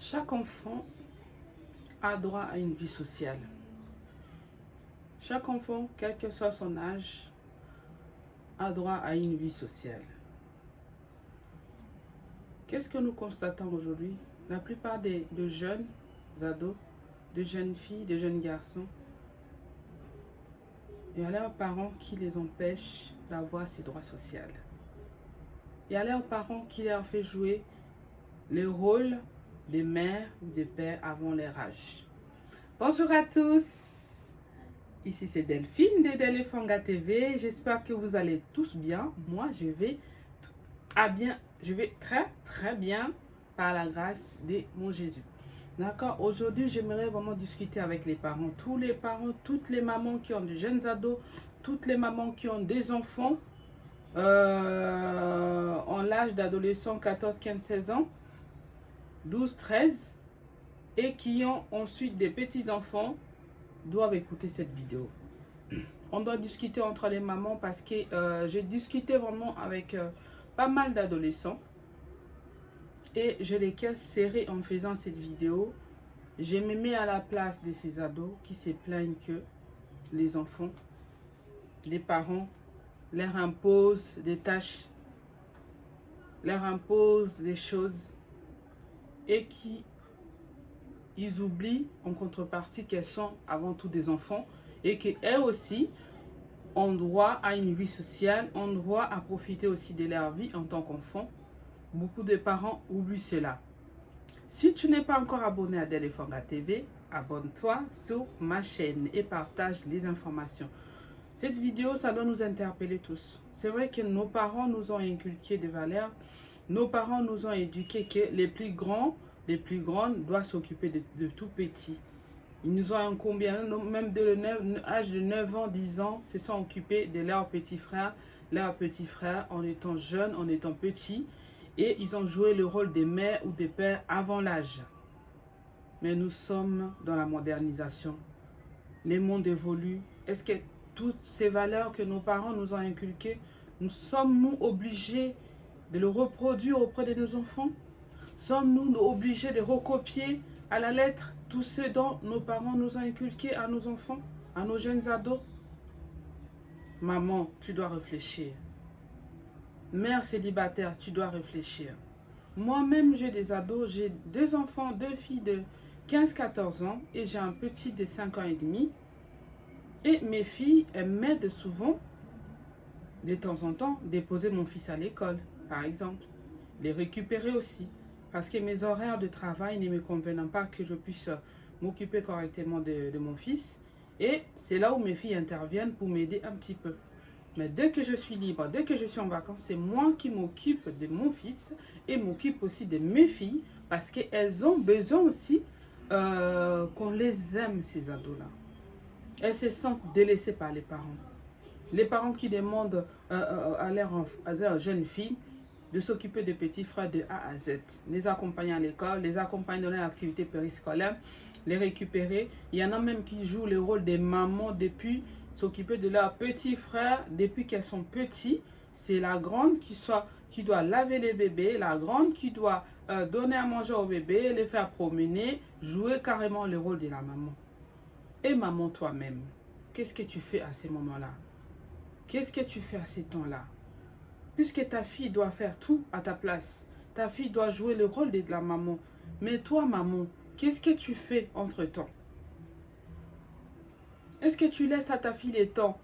Chaque enfant a droit à une vie sociale. Chaque enfant, quel que soit son âge, a droit à une vie sociale. Qu'est-ce que nous constatons aujourd'hui? La plupart des jeunes ados, de jeunes filles, de jeunes garçons, il y a leurs parents qui les empêchent d'avoir ces droits sociaux. Il y a leurs parents qui leur fait jouer le rôle des mères ou des pères avant leur âge. Bonjour à tous, ici c'est Delphine de Delefanga TV. J'espère que vous allez tous bien. Moi je vais très bien par la grâce de mon Jésus. D'accord, aujourd'hui j'aimerais vraiment discuter avec les parents, tous les parents, toutes les mamans qui ont de jeunes ados, toutes les mamans qui ont des enfants en l'âge d'adolescent 14, 15, 16 ans, 12, 13 et qui ont ensuite des petits-enfants doivent écouter cette vidéo. On doit discuter entre les mamans parce que j'ai discuté vraiment avec pas mal d'adolescents et je les caisse serrés en faisant cette vidéo. Je me mets à la place de ces ados qui se plaignent que les enfants, les parents leur imposent des tâches, leur imposent des choses et qui ils oublient en contrepartie qu'elles sont avant tout des enfants et qu'elles aussi ont droit à une vie sociale, ont droit à profiter aussi de leur vie en tant qu'enfant. Beaucoup de parents oublient cela. Si tu n'es pas encore abonné à Delefanga TV, abonne-toi sur ma chaîne et partage les informations. Cette vidéo, ça doit nous interpeller tous. C'est vrai que nos parents nous ont inculqué des valeurs. Nos parents nous ont éduqué que les plus grands, les plus grandes doivent s'occuper de tout petits. Ils nous ont incombé, même de l'âge de 9 ans, 10 ans, se sont occupés de leurs petits frères en étant jeunes, en étant petits. Et ils ont joué le rôle des mères ou des pères avant l'âge. Mais nous sommes dans la modernisation. Les mondes évoluent. Est-ce que toutes ces valeurs que nos parents nous ont inculquées, sommes-nous obligés de le reproduire auprès de nos enfants? Sommes-nous obligés de recopier à la lettre tout ce dont nos parents nous ont inculqué à nos enfants, à nos jeunes ados? Maman, tu dois réfléchir. Mère célibataire, tu dois réfléchir. Moi-même, j'ai des ados, j'ai 2 enfants, 2 filles de 15-14 ans et j'ai un petit de 5 ans et demi. Et mes filles, elles m'aident souvent, de temps en temps, déposer mon fils à l'école, par exemple. Les récupérer aussi. Parce que mes horaires de travail ne me conviennent pas que je puisse m'occuper correctement de mon fils. Et c'est là où mes filles interviennent pour m'aider un petit peu. Mais dès que je suis libre, dès que je suis en vacances, c'est moi qui m'occupe de mon fils et m'occupe aussi de mes filles parce qu'elles ont besoin aussi qu'on les aime, ces ados-là. Elles se sentent délaissées par les parents. Les parents qui demandent à leurs jeunes filles de s'occuper de petits frères de A à Z. Les accompagner à l'école, les accompagner dans leur activité périscolaire, les récupérer. Il y en a même qui jouent le rôle des mamans depuis s'occuper de leurs petits frères depuis qu'elles sont petits. C'est la grande qui doit laver les bébés, la grande qui doit donner à manger au bébé, les faire promener, jouer carrément le rôle de la maman. Et maman toi-même, qu'est-ce que tu fais à ces moments-là? Qu'est-ce que tu fais à ces temps-là? Puisque ta fille doit faire tout à ta place, ta fille doit jouer le rôle de la maman. Mais toi, maman, qu'est-ce que tu fais entre-temps? Est-ce que tu laisses à ta fille le temps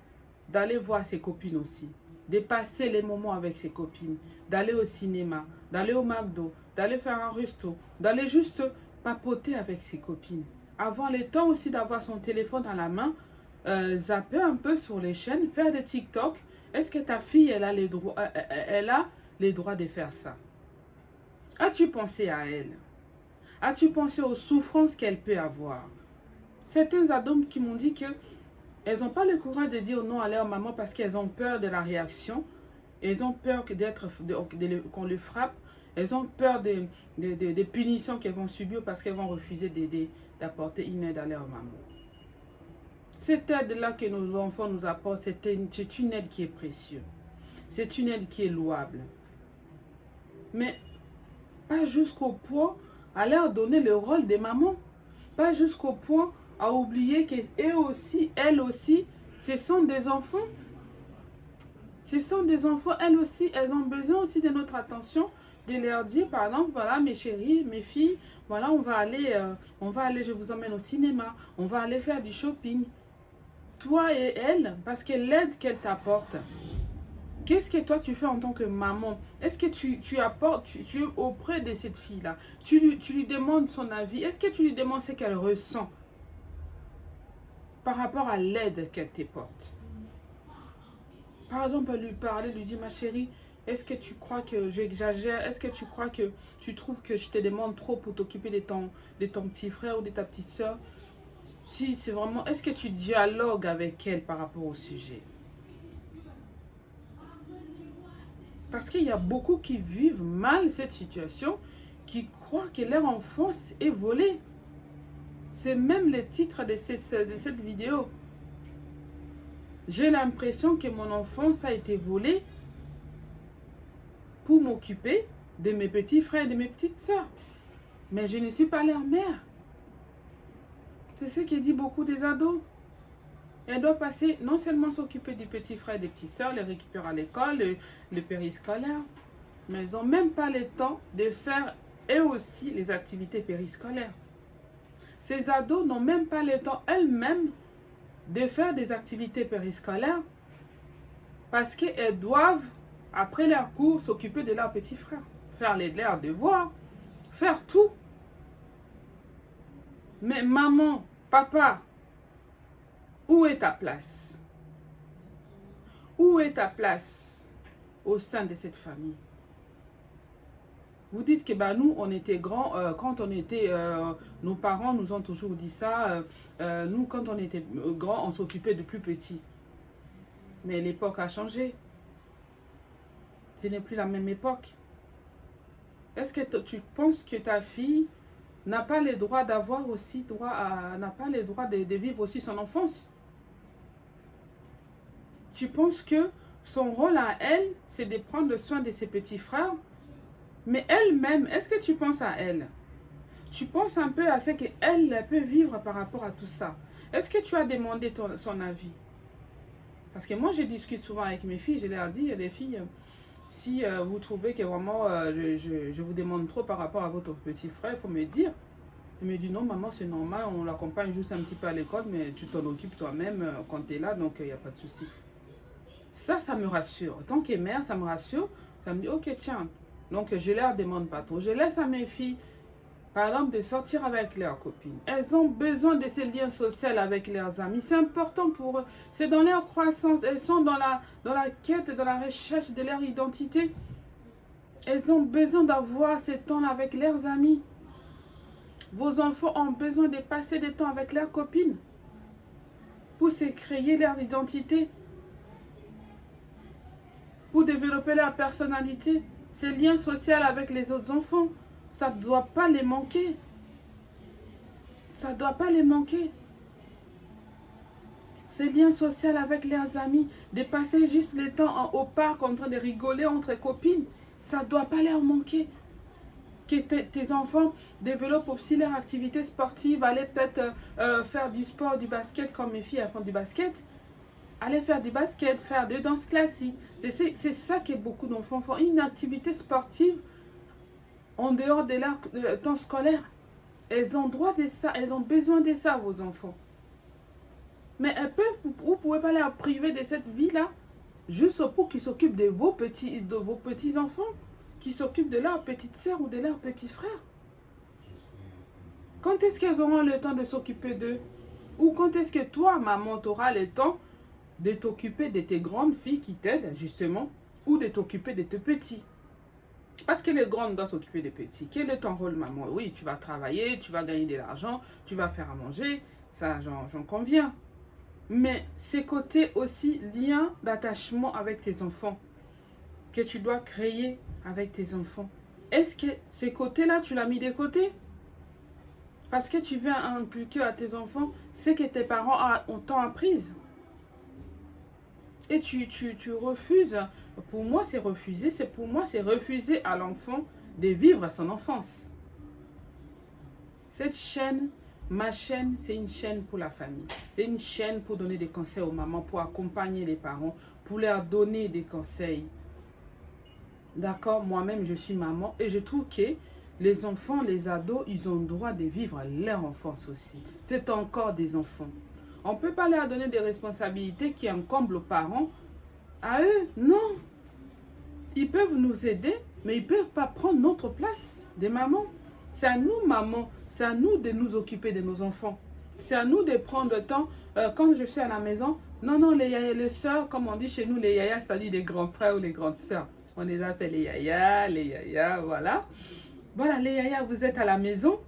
d'aller voir ses copines aussi, de passer les moments avec ses copines, d'aller au cinéma, d'aller au McDo, d'aller faire un resto, d'aller juste papoter avec ses copines, avoir le temps aussi d'avoir son téléphone à la main, zapper un peu sur les chaînes, faire des TikTok? Est-ce que ta fille, elle a les droits de faire ça? As-tu pensé à elle? As-tu pensé aux souffrances qu'elle peut avoir? Certains ados qui m'ont dit qu'elles n'ont pas le courage de dire non à leur maman parce qu'elles ont peur de la réaction. Elles ont peur qu'on les frappe. Elles ont peur des punitions qu'elles vont subir parce qu'elles vont refuser d'apporter une aide à leur maman. Cette aide-là que nos enfants nous apportent, c'est une aide qui est précieuse. C'est une aide qui est louable. Mais pas jusqu'au point à leur donner le rôle des mamans. Pas jusqu'au point à oublier qu'elles aussi, elles aussi, ce sont des enfants. Ce sont des enfants, elles aussi, elles ont besoin aussi de notre attention, de leur dire, par exemple, voilà mes chéris, mes filles, voilà, on va aller, je vous emmène au cinéma, on va aller faire du shopping. Toi et elle, parce que l'aide qu'elle t'apporte, qu'est-ce que toi tu fais en tant que maman? Est-ce que tu apportes, tu es auprès de cette fille-là, tu lui demandes son avis, est-ce que tu lui demandes ce qu'elle ressent par rapport à l'aide qu'elle t'apporte? Par exemple, lui parler, lui dire, ma chérie, est-ce que tu crois que j'exagère? Est-ce que tu crois que tu trouves que je te demande trop pour t'occuper de ton petit frère ou de ta petite soeur? Si c'est vraiment, est-ce que tu dialogues avec elle par rapport au sujet? Parce qu'il y a beaucoup qui vivent mal cette situation, qui croient que leur enfance est volée. C'est même le titre de cette vidéo. J'ai l'impression que mon enfance a été volée pour m'occuper de mes petits frères et de mes petites sœurs. Mais je ne suis pas leur mère. C'est ce que dit beaucoup des ados. Elle doit passer, non seulement s'occuper des petits frères et des petites sœurs, les récupérer à l'école, le périscolaire, mais ils n'ont même pas le temps de faire eux aussi les activités périscolaires. Ces ados n'ont même pas le temps elles-mêmes de faire des activités périscolaires parce qu'elles doivent, après leur cours, s'occuper de leurs petits frères, faire leurs devoirs, faire tout. Mais maman, papa, où est ta place? Où est ta place au sein de cette famille? Vous dites que bah, nous, on était grands, quand on était, nos parents nous ont toujours dit ça, nous, quand on était grands, on s'occupait de plus petits. Mais l'époque a changé. Ce n'est plus la même époque. Est-ce que tu penses que ta fille n'a pas le droit d'avoir aussi, n'a pas le droit de vivre aussi son enfance? Tu penses que son rôle à elle, c'est de prendre soin de ses petits frères? Mais elle-même, est-ce que tu penses à elle? Tu penses un peu à ce qu'elle peut vivre par rapport à tout ça? Est-ce que tu as demandé son avis? Parce que moi, je discute souvent avec mes filles, je leur dis, les filles, si vous trouvez que vraiment je vous demande trop par rapport à votre petit frère, il faut me dire. Elle me dit non, maman, c'est normal, on l'accompagne juste un petit peu à l'école, mais tu t'en occupes toi-même quand tu es là, donc il n'y a pas de souci. Ça me rassure. En tant que mère, ça me rassure. Ça me dit, ok, tiens. Donc, je ne leur demande pas trop. Je laisse à mes filles, par exemple, de sortir avec leurs copines. Elles ont besoin de ces liens sociaux avec leurs amis. C'est important pour eux. C'est dans leur croissance. Elles sont dans la quête, dans la recherche de leur identité. Elles ont besoin d'avoir ce temps avec leurs amis. Vos enfants ont besoin de passer du temps avec leurs copines pour se créer leur identité, pour développer leur personnalité. Ces liens sociaux avec les autres enfants, ça ne doit pas les manquer. Ça ne doit pas les manquer. Ces liens sociaux avec leurs amis, de passer juste le temps au parc en train de rigoler entre copines, ça ne doit pas leur manquer. Que tes enfants développent aussi leur activité sportive, aller peut-être faire du sport, du basket, comme mes filles elles font du basket. Aller faire du basket, faire de danse classique. C'est ça que beaucoup d'enfants font. Une activité sportive en dehors de leur temps scolaire. Elles ont droit de ça, elles ont besoin de ça, vos enfants. Mais elles peuvent, vous ne pouvez pas leur priver de cette vie-là, juste pour qu'ils s'occupent de vos petits-enfants, qui s'occupent de leurs petites sœurs ou de leurs petits frères. Quand est-ce qu'elles auront le temps de s'occuper d'eux? Ou quand est-ce que toi, maman, tu auras le temps de t'occuper de tes grandes filles qui t'aident, justement, ou de t'occuper de tes petits? Parce que les grandes doivent s'occuper des petits. Quel est ton rôle, maman? Oui, tu vas travailler, tu vas gagner de l'argent, tu vas faire à manger, ça, j'en conviens. Mais ces côtés aussi, lien d'attachement avec tes enfants, que tu dois créer avec tes enfants. Est-ce que ces côtés-là, tu l'as mis de côté? Parce que tu veux inculquer à tes enfants ce que tes parents t'ont appris. Et tu refuses. Pour moi, c'est refuser. Pour moi, c'est refuser à l'enfant de vivre son enfance. Cette chaîne, ma chaîne, c'est une chaîne pour la famille. C'est une chaîne pour donner des conseils aux mamans, pour accompagner les parents, pour leur donner des conseils. D'accord? Moi-même, je suis maman et je trouve que les enfants, les ados, ils ont le droit de vivre leur enfance aussi. C'est encore des enfants. On ne peut pas leur donner des responsabilités qui incombent aux parents. À eux, non. Ils peuvent nous aider, mais ils ne peuvent pas prendre notre place des mamans. C'est à nous, maman, c'est à nous de nous occuper de nos enfants. C'est à nous de prendre le temps, quand je suis à la maison, non, les sœurs, comme on dit chez nous, les yayas, c'est-à-dire les grands frères ou les grandes sœurs. On les appelle les yayas, voilà. Voilà, les yayas, vous êtes à la maison.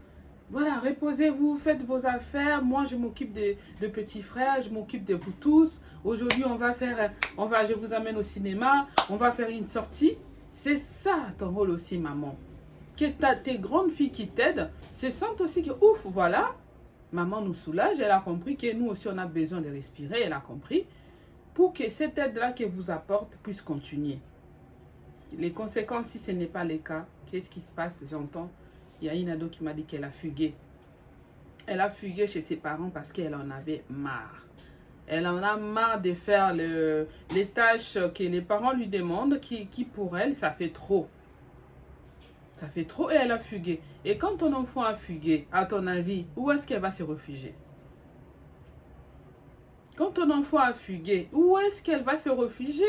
Voilà, reposez-vous, faites vos affaires. Moi, je m'occupe de petits frères, je m'occupe de vous tous. Aujourd'hui, je vous amène au cinéma, on va faire une sortie. C'est ça ton rôle aussi, maman. Que tes grandes filles qui t'aident se sentent aussi que, ouf, voilà, maman nous soulage. Elle a compris que nous aussi, on a besoin de respirer. Elle a compris pour que cette aide-là qu'elle vous apporte puisse continuer. Les conséquences, si ce n'est pas le cas, qu'est-ce qui se passe? J'entends. Il y a une ado qui m'a dit qu'elle a fugué. Elle a fugué chez ses parents parce qu'elle en avait marre. Elle en a marre de faire les tâches que les parents lui demandent, qui pour elle, ça fait trop. Ça fait trop et elle a fugué. Et quand ton enfant a fugué, à ton avis, où est-ce qu'elle va se réfugier? Quand ton enfant a fugué, où est-ce qu'elle va se réfugier?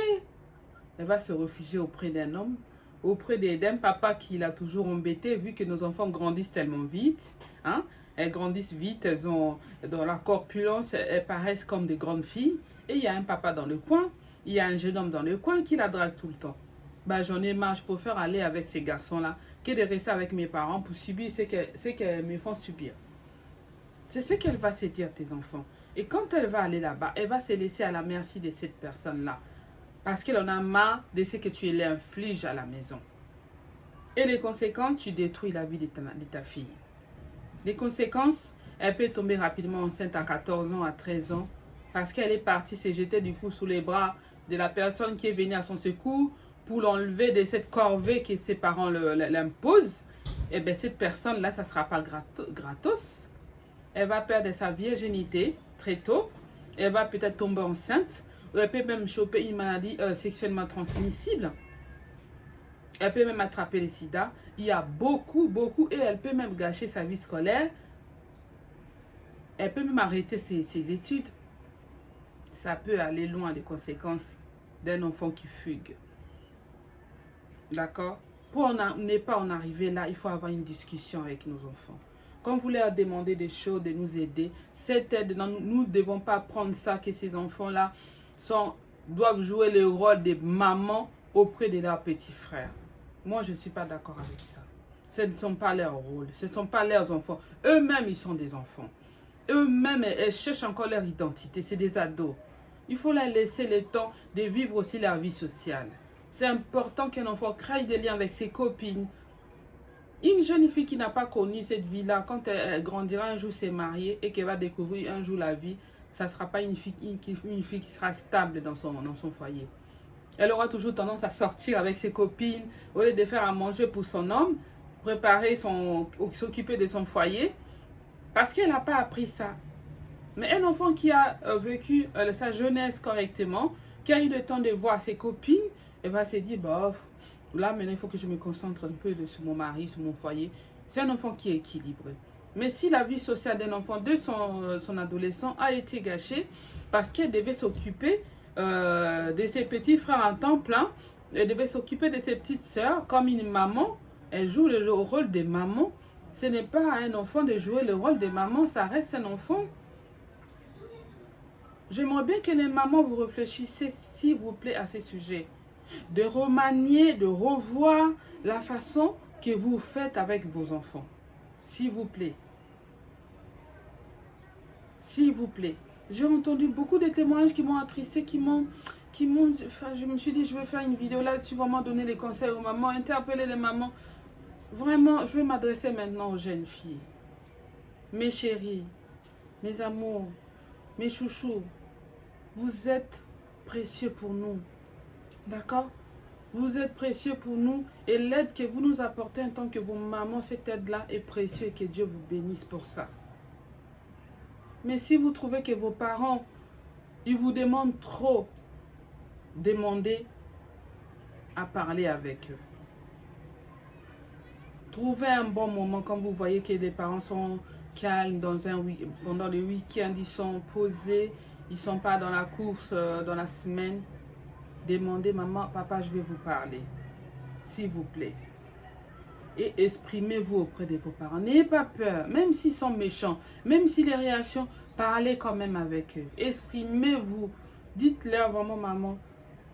Elle va se réfugier auprès d'un homme, auprès d'un papa qui l'a toujours embêté, vu que nos enfants grandissent tellement vite. Hein? Elles grandissent vite, elles ont dans la corpulence, elles paraissent comme des grandes filles. Et il y a un papa dans le coin, il y a un jeune homme dans le coin qui la drague tout le temps. Bah, j'en ai marre, je préfère aller avec ces garçons-là que de rester avec mes parents pour subir ce qu'elles me font subir. C'est ce qu'elle va se dire, tes enfants. Et quand elle va aller là-bas, elle va se laisser à la merci de cette personne-là. Parce qu'elle en a marre de ce que tu lui infliges à la maison. Et les conséquences, tu détruis la vie de ta fille. Les conséquences, elle peut tomber rapidement enceinte à 14 ans, à 13 ans. Parce qu'elle est partie se jeter du coup sous les bras de la personne qui est venue à son secours pour l'enlever de cette corvée que ses parents l'imposent. Et bien cette personne-là, ça ne sera pas gratos. Elle va perdre sa virginité très tôt. Elle va peut-être tomber enceinte. Ou elle peut même choper une maladie sexuellement transmissible. Elle peut même attraper le sida. Il y a beaucoup. Et elle peut même gâcher sa vie scolaire. Elle peut même arrêter ses études. Ça peut aller loin des conséquences d'un enfant qui fugue. D'accord? Pour ne pas en arriver là, il faut avoir une discussion avec nos enfants. Quand vous leur demandez des choses, de nous aider, cette aide, nous ne devons pas prendre ça que ces enfants-là doivent jouer le rôle de maman auprès de leurs petits frères. Moi, je ne suis pas d'accord avec ça. Ce ne sont pas leurs rôles, ce ne sont pas leurs enfants. Eux-mêmes, ils sont des enfants. Eux-mêmes, elles cherchent encore leur identité. C'est des ados. Il faut leur laisser le temps de vivre aussi leur vie sociale. C'est important qu'un enfant crée des liens avec ses copines. Une jeune fille qui n'a pas connu cette vie-là, quand elle grandira un jour, s'est mariée et qu'elle va découvrir un jour la vie, ça ne sera pas une fille qui sera stable dans son foyer. Elle aura toujours tendance à sortir avec ses copines, au lieu de faire à manger pour son homme, préparer s'occuper de son foyer, parce qu'elle n'a pas appris ça. Mais un enfant qui a vécu sa jeunesse correctement, qui a eu le temps de voir ses copines, elle va se dire, bah, là maintenant il faut que je me concentre un peu sur mon mari, sur mon foyer. C'est un enfant qui est équilibré. Mais si la vie sociale d'un enfant de son adolescent a été gâchée, parce qu'elle devait s'occuper de ses petits frères en temps plein, elle devait s'occuper de ses petites sœurs comme une maman, elle joue le rôle de maman. Ce n'est pas à un enfant de jouer le rôle de maman, ça reste un enfant. J'aimerais bien que les mamans vous réfléchissiez, s'il vous plaît, à ces sujets. De remanier, de revoir la façon que vous faites avec vos enfants. S'il vous plaît. S'il vous plaît. J'ai entendu beaucoup de témoignages qui m'ont attristé, enfin, je me suis dit, je vais faire une vidéo là-dessus, vraiment donner les conseils aux mamans, interpeller les mamans. Vraiment, je vais m'adresser maintenant aux jeunes filles. Mes chéris, mes amours, mes chouchous, vous êtes précieux pour nous. D'accord? Vous êtes précieux pour nous et l'aide que vous nous apportez en tant que vos mamans, cette aide-là est précieuse et que Dieu vous bénisse pour ça. Mais si vous trouvez que vos parents, ils vous demandent trop, demandez à parler avec eux. Trouvez un bon moment quand vous voyez que les parents sont calmes pendant le week-end, ils sont posés, ils ne sont pas dans la course dans la semaine. Demandez, maman, papa, je vais vous parler, s'il vous plaît. Et exprimez-vous auprès de vos parents. N'ayez pas peur, même s'ils sont méchants, même si les réactions, parlez quand même avec eux. Exprimez-vous. Dites-leur vraiment, maman,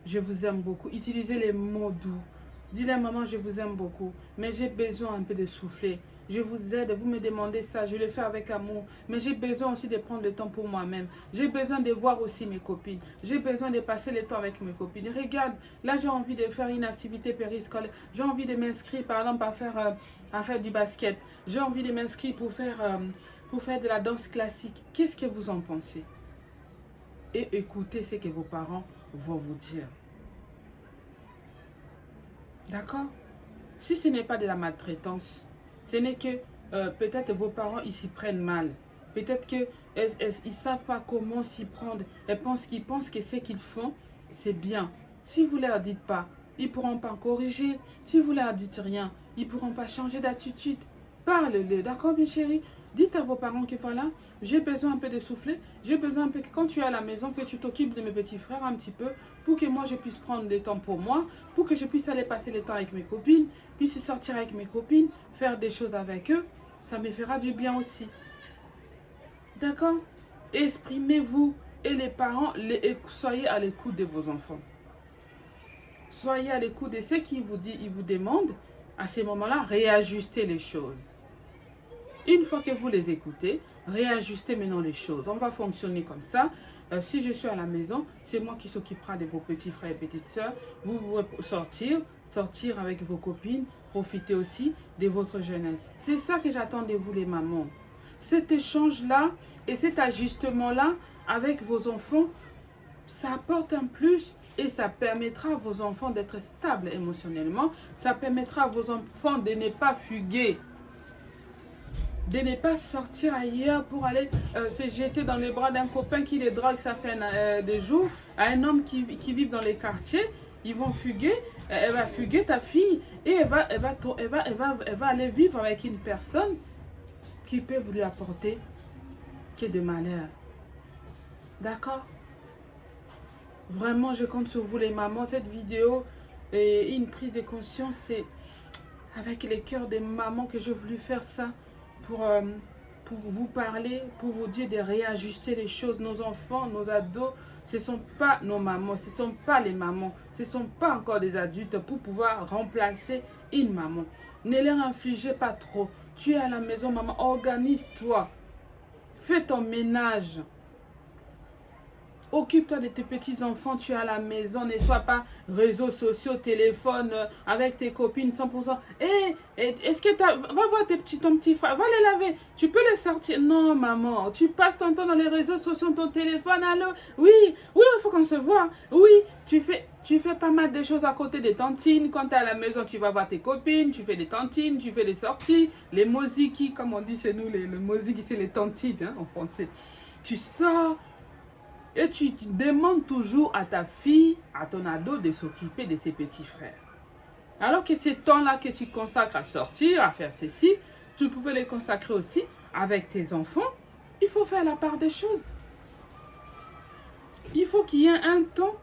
je vous aime beaucoup. Utilisez les mots doux. Dis-leur, maman, je vous aime beaucoup, mais j'ai besoin un peu de souffler. Je vous aide, vous me demandez ça, je le fais avec amour. Mais j'ai besoin aussi de prendre le temps pour moi-même. J'ai besoin de voir aussi mes copines. J'ai besoin de passer le temps avec mes copines. Regarde, là j'ai envie de faire une activité périscolaire. J'ai envie de m'inscrire par exemple à faire du basket. J'ai envie de m'inscrire pour faire de la danse classique. Qu'est-ce que vous en pensez? Et écoutez ce que vos parents vont vous dire. D'accord? Si ce n'est pas de la maltraitance, ce n'est que peut-être vos parents ils s'y prennent mal. Peut-être qu'ils ne savent pas comment s'y prendre. Ils pensent que ce qu'ils font, c'est bien. Si vous ne leur dites pas, ils ne pourront pas corriger. Si vous ne leur dites rien, ils ne pourront pas changer d'attitude. Parle-le, d'accord, mes chéris? Dites à vos parents que voilà, j'ai besoin un peu de souffler. J'ai besoin un peu que quand tu es à la maison, que tu t'occupes de mes petits frères un petit peu, pour que moi je puisse prendre le temps pour moi, pour que je puisse aller passer le temps avec mes copines, puisse sortir avec mes copines, faire des choses avec eux. Ça me fera du bien aussi. D'accord? Exprimez-vous et les parents, soyez à l'écoute de vos enfants. Soyez à l'écoute de ce qu'ils vous disent, ils vous demandent. À ces moments-là, réajustez les choses. Une fois que vous les écoutez, réajustez maintenant les choses. On va fonctionner comme ça. Si je suis à la maison, c'est moi qui s'occupera de vos petits frères et petites sœurs. Vous pouvez sortir avec vos copines, profiter aussi de votre jeunesse. C'est ça que j'attends de vous les mamans. Cet échange-là et cet ajustement-là avec vos enfants, ça apporte un plus et ça permettra à vos enfants d'être stables émotionnellement. Ça permettra à vos enfants de ne pas fuguer. De ne pas sortir ailleurs pour aller se jeter dans les bras d'un copain qui les drague, ça fait des jours, à un homme qui vit dans les quartiers. Ils vont fuguer, elle va fuguer ta fille et elle va aller vivre avec une personne qui peut vous lui apporter que de malheur. D'accord? Vraiment, je compte sur vous les mamans. Cette vidéo est une prise de conscience. C'est avec les cœurs des mamans que j'ai voulu faire ça. Pour vous parler, pour vous dire de réajuster les choses. Nos enfants, nos ados, ce ne sont pas nos mamans, ce ne sont pas les mamans, ce ne sont pas encore des adultes pour pouvoir remplacer une maman. Ne leur infligez pas trop. Tu es à la maison, maman, organise-toi. Fais ton ménage. Occupe-toi de tes petits-enfants, tu es à la maison, ne sois pas réseaux sociaux, téléphone, avec tes copines 100%. Est-ce que va voir ton petit frère, va les laver, tu peux les sortir. Non, maman, tu passes ton temps dans les réseaux sociaux, ton téléphone, allô? Oui, il faut qu'on se voit. Oui, tu fais pas mal de choses à côté des tantines. Quand tu es à la maison, tu vas voir tes copines, tu fais des tantines, tu fais des sorties, les moziki, comme on dit chez nous, les moziki, c'est les tantines hein, en français. Tu sors. Et tu demandes toujours à ta fille, à ton ado de s'occuper de ses petits frères. Alors que ces temps-là que tu consacres à sortir, à faire ceci, tu pouvais les consacrer aussi avec tes enfants. Il faut faire la part des choses. Il faut qu'il y ait un temps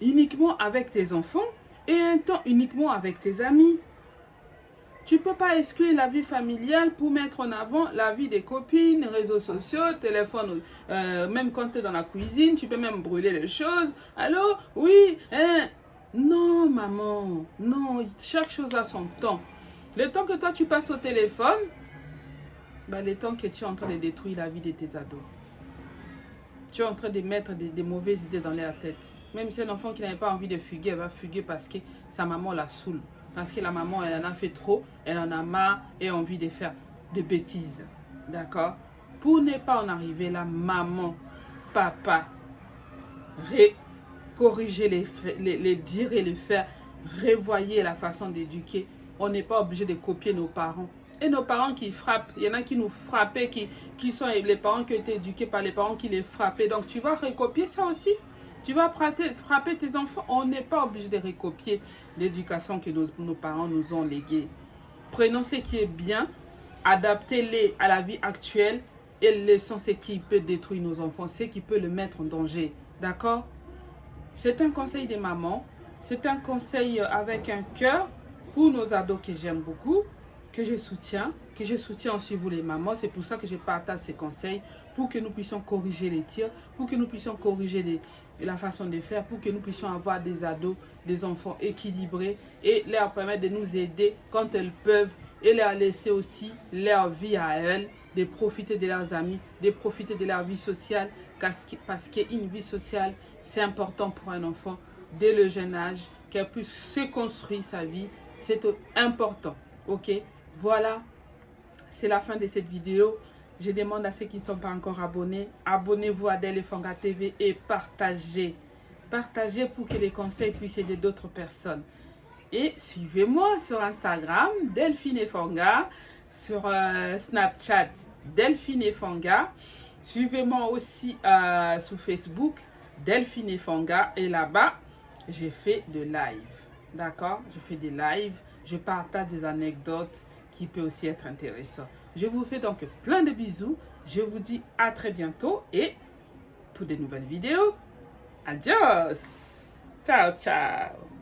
uniquement avec tes enfants et un temps uniquement avec tes amis. Tu ne peux pas exclure la vie familiale pour mettre en avant la vie des copines, réseaux sociaux, téléphone, même quand tu es dans la cuisine, tu peux même brûler les choses. Allô? Oui? Non, maman, non, chaque chose a son temps. Le temps que toi tu passes au téléphone, le temps que tu es en train de détruire la vie de tes ados. Tu es en train de mettre des mauvaises idées dans leur tête. Même si un enfant qui n'avait pas envie de fuguer, elle va fuguer parce que sa maman la saoule. Parce que la maman, elle en a fait trop, elle en a marre et a envie de faire des bêtises. D'accord? Pour ne pas en arriver là, maman, papa, corriger les dires et les faire revoyez la façon d'éduquer. On n'est pas obligé de copier nos parents. Et nos parents qui frappent, il y en a qui nous frappaient, qui sont les parents qui ont été éduqués par les parents qui les frappaient. Donc tu vas recopier ça aussi. Tu vas frapper tes enfants. On n'est pas obligé de recopier l'éducation que nos parents nous ont léguée. Prenons ce qui est bien, adaptez-les à la vie actuelle et laissons ce qui peut détruire nos enfants, ce qui peut le mettre en danger. D'accord? C'est un conseil des mamans. C'est un conseil avec un cœur pour nos ados que j'aime beaucoup, que je soutiens aussi vous les mamans. C'est pour ça que je partage ces conseils, pour que nous puissions corriger les tirs, pour que nous puissions corriger la façon de faire, pour que nous puissions avoir des ados, des enfants équilibrés et leur permettre de nous aider quand elles peuvent et leur laisser aussi leur vie à elles, de profiter de leurs amis, de profiter de leur vie sociale, parce qu'une vie sociale, c'est important pour un enfant dès le jeune âge, qu'elle puisse se construire sa vie, c'est important, ok? Voilà, c'est la fin de cette vidéo. Je demande à ceux qui ne sont pas encore abonnés, abonnez-vous à Delphine TV et partagez. Partagez pour que les conseils puissent aider d'autres personnes. Et suivez-moi sur Instagram, Delphine Fanga, sur Snapchat, Delphine Fanga. Suivez-moi aussi sur Facebook, Delphine Fanga. Et là-bas, j'ai fait de live. D'accord? Je fais des lives, je partage des anecdotes qui peuvent aussi être intéressantes. Je vous fais donc plein de bisous. Je vous dis à très bientôt et pour de nouvelles vidéos. Adios! Ciao, ciao!